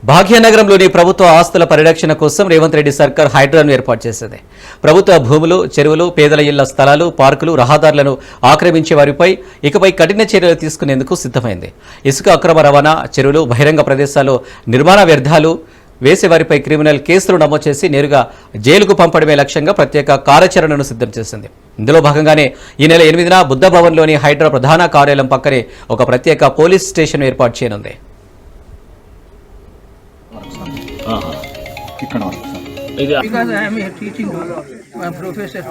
భాగ్యనగరంలోని ప్రభుత్వ ఆస్తుల పరిరక్షణ కోసం రేవంత్ రెడ్డి సర్కార్ హైడ్రాను ఏర్పాటు చేసింది. ప్రభుత్వ భూములు, చెరువులు, పేదల ఇళ్ల స్థలాలు, పార్కులు, రహదారులను ఆక్రమించే వారిపై ఇకపై కఠిన చర్యలు తీసుకునేందుకు సిద్ధమైంది. ఇసుక అక్రమ రవాణా, చెరువులు, బహిరంగ ప్రదేశాల్లో నిర్మాణ వ్యర్థాలు వేసేవారిపై క్రిమినల్ కేసులు నమోదు చేసి నేరుగా జైలుకు పంపడమే లక్ష్యంగా ప్రత్యేక కార్యాచరణను సిద్ధం చేసింది. ఇందులో భాగంగానే ఈ నెల 8న బుద్ధభవన్లోని హైడ్రా ప్రధాన కార్యాలయం పక్కనే ఒక ప్రత్యేక పోలీస్ స్టేషన్ ఏర్పాటు చేయనుంది. Because I am a teaching professor.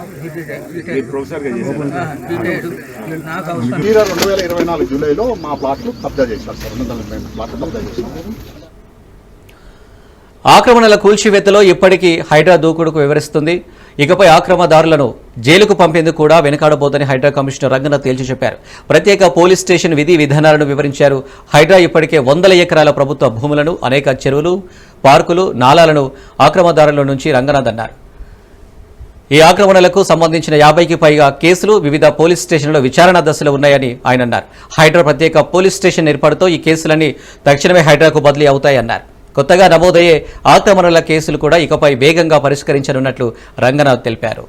నాకు అవసరం 2024 జూలైలో మా ప్లాట్లు కబ్జా చేశారు సార్. 200 ప్లాట్లు కబ్జా చేశారు. ఆక్రమణల కూల్చివేతలో ఇప్పటికీ హైడ్రా దూకుడుకు వివరిస్తుంది. ఇకపై ఆక్రమణదారులను జైలుకు పంపేందుకు కూడా వెనుకాడబోదని హైడ్రా కమిషనర్ రంగనాథ్ తేల్చి చెప్పారు. ప్రత్యేక పోలీస్ స్టేషన్ విధి విధానాలను వివరించారు. హైడ్రా ఇప్పటికే 100 ఎకరాల ప్రభుత్వ భూములను, అనేక చెరువులు, పార్కులు, నాలాలను ఆక్రమణదారుల నుంచి రంగనాథ్ అన్నారు. ఈ ఆక్రమణలకు సంబంధించిన 50కి పైగా కేసులు వివిధ పోలీస్ స్టేషన్లలో విచారణ దశలో ఉన్నాయని ఆయన అన్నారు. హైడ్రా ప్రత్యేక పోలీస్ స్టేషన్ ఏర్పాటుతో ఈ కేసులన్నీ తక్షణమే హైడ్రాకు బదిలీ అవుతాయన్నారు. కొత్తగా నమోదయ్యే ఆక్రమణల కేసులు కూడా ఇకపై వేగంగా పరిష్కరించనున్నట్లు రంగనాథ్ తెలిపారు.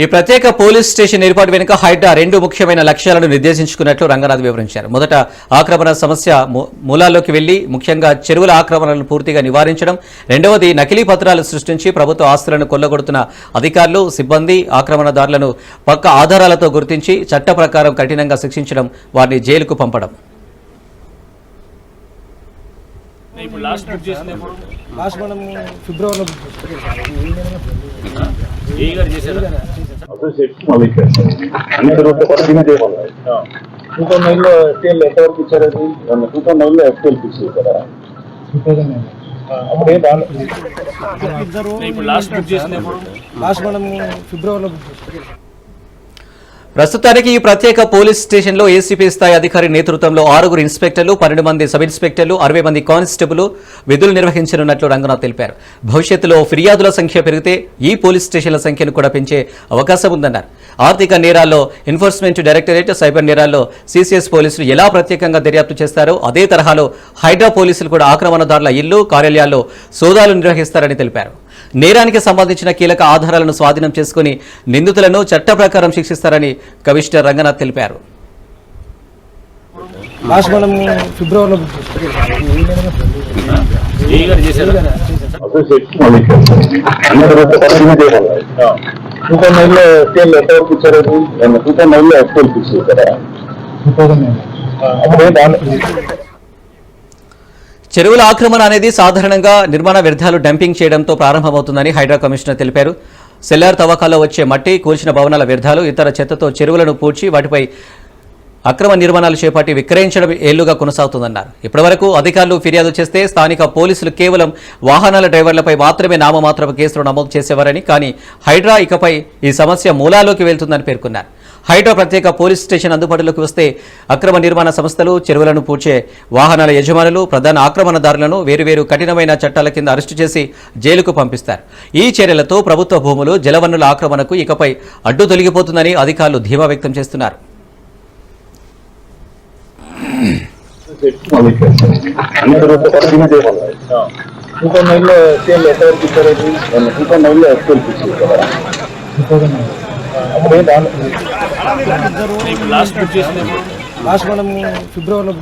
ఈ ప్రత్యేక పోలీస్ స్టేషన్ ఏర్పాటు వెనుక హైడ్రా 2 ముఖ్యమైన లక్ష్యాలను నిర్దేశించుకున్నట్లు రంగనాథ్ వివరించారు. మొదట ఆక్రమణ సమస్య మూలాల్లోకి వెళ్లి ముఖ్యంగా చెరువుల ఆక్రమణలను పూర్తిగా నివారించడం, రెండవది నకిలీ పత్రాలు సృష్టించి ప్రభుత్వ ఆస్తులను కొల్లగొడుతున్న అధికారులు, సిబ్బంది, ఆక్రమణదారులను పక్క ఆధారాలతో గుర్తించి చట్ట ప్రకారం కఠినంగా శిక్షించడం, వారిని జైలుకు పంపడం. ఎంతవరకు ఇచ్చారు? 2009లో ఎఫ్టీఎల్ ఫిక్స్ చేశారా? ప్రస్తుతానికి ఈ ప్రత్యేక పోలీస్ స్టేషన్లో ఏసీపీ స్థాయి అధికారి నేతృత్వంలో 6 ఇన్స్పెక్టర్లు, 12 మంది సబ్ ఇన్స్పెక్టర్లు, 60 మంది కానిస్టేబుల్ విధులు నిర్వహించనున్నట్లు రంగనాథ్ తెలిపారు. భవిష్యత్తులో ఫిర్యాదుల సంఖ్య పెరిగితే ఈ పోలీస్ స్టేషన్ల సంఖ్యను కూడా పెంచే అవకాశం ఉందన్నారు. ఆర్థిక నేరాల్లో ఎన్ఫోర్స్మెంట్ డైరెక్టరేట్, సైబర్ నేరాల్లో సీసీఎస్ పోలీసులు ఎలా ప్రత్యేకంగా దర్యాప్తు చేస్తారో అదే తరహాలో హైడ్రా పోలీసులు కూడా ఆక్రమణదారుల ఇళ్లు, కార్యాలయాల్లో సోదాలు నిర్వహిస్తారని తెలిపారు. నేరానికి సంబంధించిన కీలక ఆధారాలను స్వాధీనం చేసుకుని నిందితులను చట్ట ప్రకారం శిక్షిస్తారని కమిషనర్ రంగనాథ్ తెలిపారు. చెరువుల ఆక్రమణ అనేది సాధారణంగా నిర్మాణ వ్యర్థాలు డంపింగ్ చేయడంతో ప్రారంభమవుతుందని హైడ్రా కమిషనర్ తెలిపారు. సెల్లార్ తవ్వకాల్లో వచ్చే మట్టి, కూల్చిన భవనాల వ్యర్థాలు, ఇతర చెత్తతో చెరువులను పూడ్చి వాటిపై అక్రమ నిర్మాణాలు చేపట్టి విక్రయించడం ఏళ్లుగా కొనసాగుతుందన్నారు. ఇప్పటివరకు అధికారులు ఫిర్యాదు చేస్తే స్థానిక పోలీసులు కేవలం వాహనాల డ్రైవర్లపై మాత్రమే నామమాత్రపు కేసులు నమోదు చేసేవారని, కానీ హైడ్రా ఇకపై ఈ సమస్య మూలాల్లోకి వెళ్తుందని పేర్కొన్నారు. హైడ్రా ప్రత్యేక పోలీస్ స్టేషన్ అందుబాటులోకి వస్తే అక్రమ నిర్మాణ సంస్థలు, చెరువులను పూడ్చే వాహనాల యజమానులు, ప్రధాన ఆక్రమణదారులను వేరువేరు కఠినమైన చట్టాల కింద అరెస్టు చేసి జైలుకు పంపిస్తారు. ఈ చర్యలతో ప్రభుత్వ భూములు, జలవనరుల ఆక్రమణకు ఇకపై అడ్డు తొలగిపోతుందని అధికారులు ధీమా వ్యక్తం చేస్తున్నారు. ఫిబ్రవరిలో